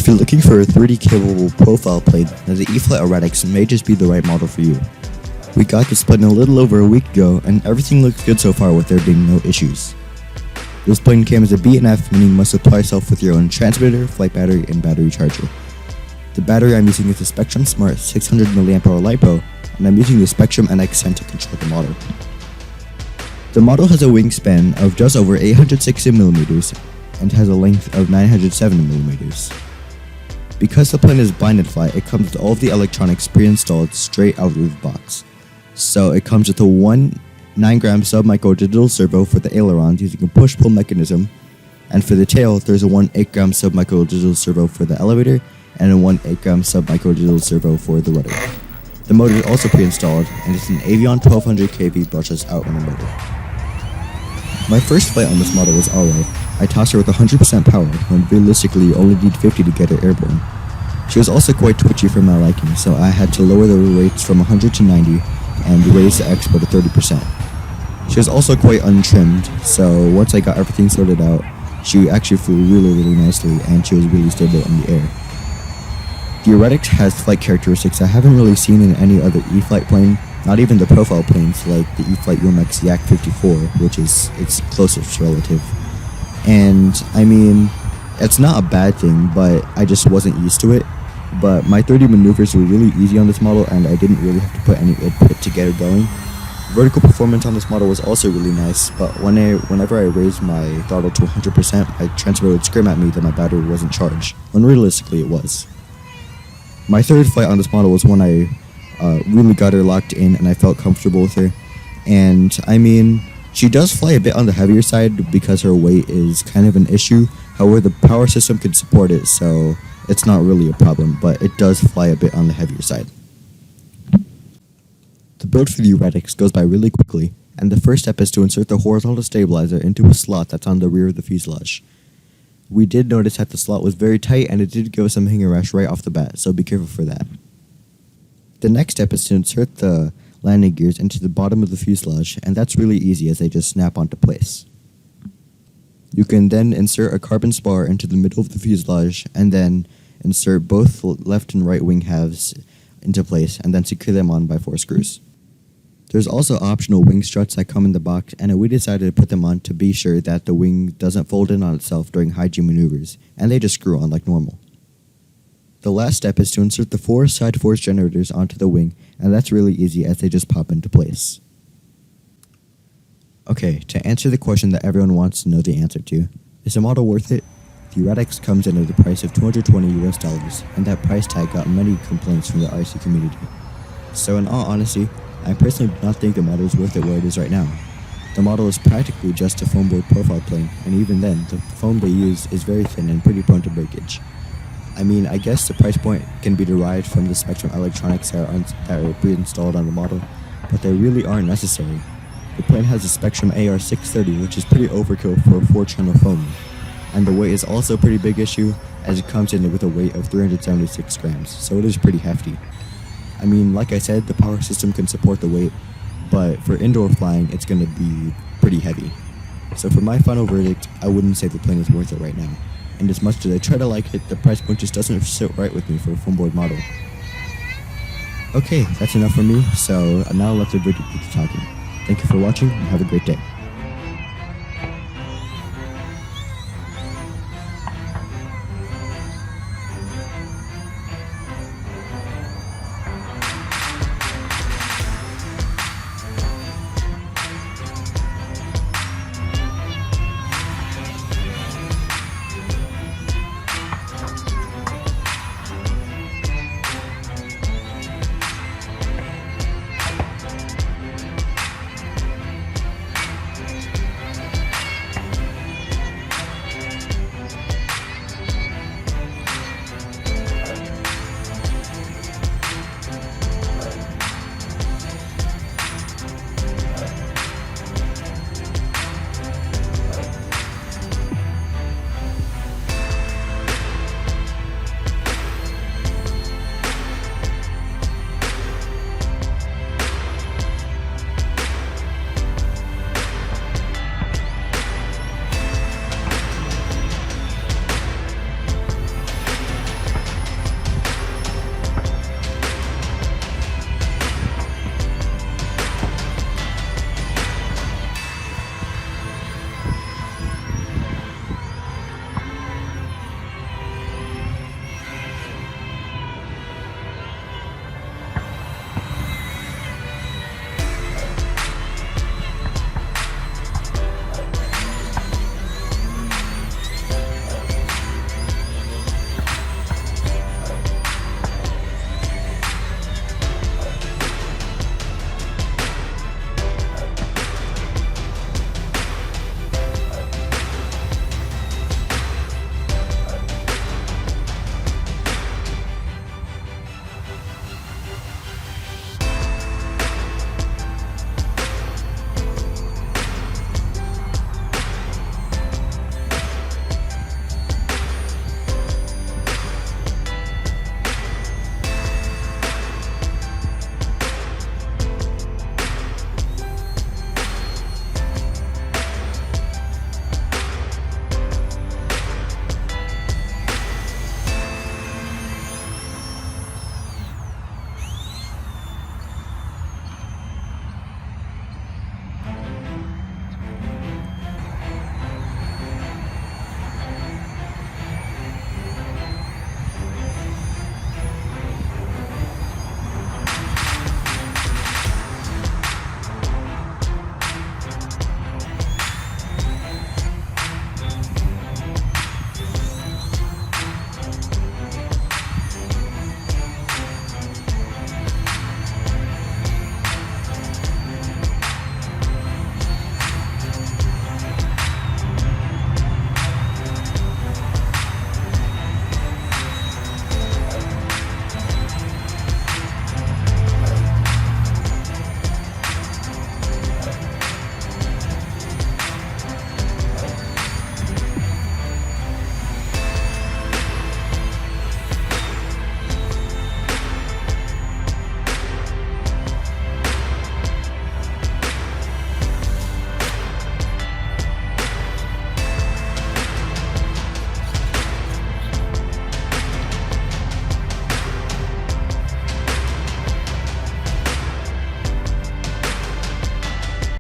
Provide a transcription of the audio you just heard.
If you're looking for a 3D capable profile plane, then the E-flite Eratix may just be the right model for you. We got this plane a little over a week ago, and everything looks good so far with there being no issues. This plane came as a B&F, meaning you must supply yourself with your own transmitter, flight battery, and battery charger. The battery I'm using is the Spektrum Smart 600mAh LiPo, and I'm using the Spektrum NX10 to control the model. The model has a wingspan of just over 860mm and has a length of 970mm. Because the plane is blind flight, it comes with all of the electronics pre-installed straight out of the box. So it comes with a 9-gram sub-micro digital servo for the ailerons using a push-pull mechanism, and for the tail there's a 8-gram sub-micro digital servo for the elevator and a 8-gram sub-micro digital servo for the rudder. The motor is also pre-installed, and it's an Avion 1200 kV brushless outrunner motor. My first flight on this model was alright. I tossed her with 100% power, when realistically you only need 50 to get her airborne. She was also quite twitchy for my liking, so I had to lower the rates from 100 to 90 and raise the expo to 30%. She was also quite untrimmed, so once I got everything sorted out, she actually flew really nicely and she was really stable in the air. The Eratix has flight characteristics I haven't really seen in any other E-flite plane, not even the profile planes like the E-flite UMX Yak 54, which is its closest relative. And I mean, it's not a bad thing, but I just wasn't used to it. But my 3D maneuvers were really easy on this model, and I didn't really have to put any input to get it going. Vertical performance on this model was also really nice, but whenever I raised my throttle to 100%, my transmitter would scream at me that my battery wasn't charged, when realistically it was. My third flight on this model was when I really got her locked in and I felt comfortable with her. And I mean, she does fly a bit on the heavier side because her weight is kind of an issue. However, the power system could support it, so it's not really a problem, but it does fly a bit on the heavier side. The build for the Eratix goes by really quickly, and the first step is to insert the horizontal stabilizer into a slot that's on the rear of the fuselage. We did notice that the slot was very tight, and it did give us some hanger rash right off the bat, so be careful for that. The next step is to insert the landing gears into the bottom of the fuselage, and that's really easy as they just snap onto place. You can then insert a carbon spar into the middle of the fuselage, and then insert both left and right wing halves into place, and then secure them on by 4 screws. There's also optional wing struts that come in the box, and we decided to put them on to be sure that the wing doesn't fold in on itself during high G maneuvers, and they just screw on like normal. The last step is to insert the 4 side force generators onto the wing, and that's really easy as they just pop into place. Okay, to answer the question that everyone wants to know the answer to, is the model worth it? The Eratix comes in at a price of $220 US, and that price tag got many complaints from the RC community. So in all honesty, I personally do not think the model is worth it where it is right now. The model is practically just a foam board profile plane, and even then, the foam they use is very thin and pretty prone to breakage. I mean, I guess the price point can be derived from the Spektrum electronics that are pre-installed on the model, but they really aren't necessary. The plane has a Spektrum AR630, which is pretty overkill for a 4-channel Foamy, and the weight is also a pretty big issue, as it comes in with a weight of 376 grams, so it is pretty hefty. I mean, like I said, the power system can support the weight, but for indoor flying, it's going to be pretty heavy. So for my final verdict, I wouldn't say the plane is worth it right now. And as much as I try to like it, the price point just doesn't sit right with me for a foam board model. Okay, that's enough for me, so now I'll let the verdict do the talking. Thank you for watching, and have a great day.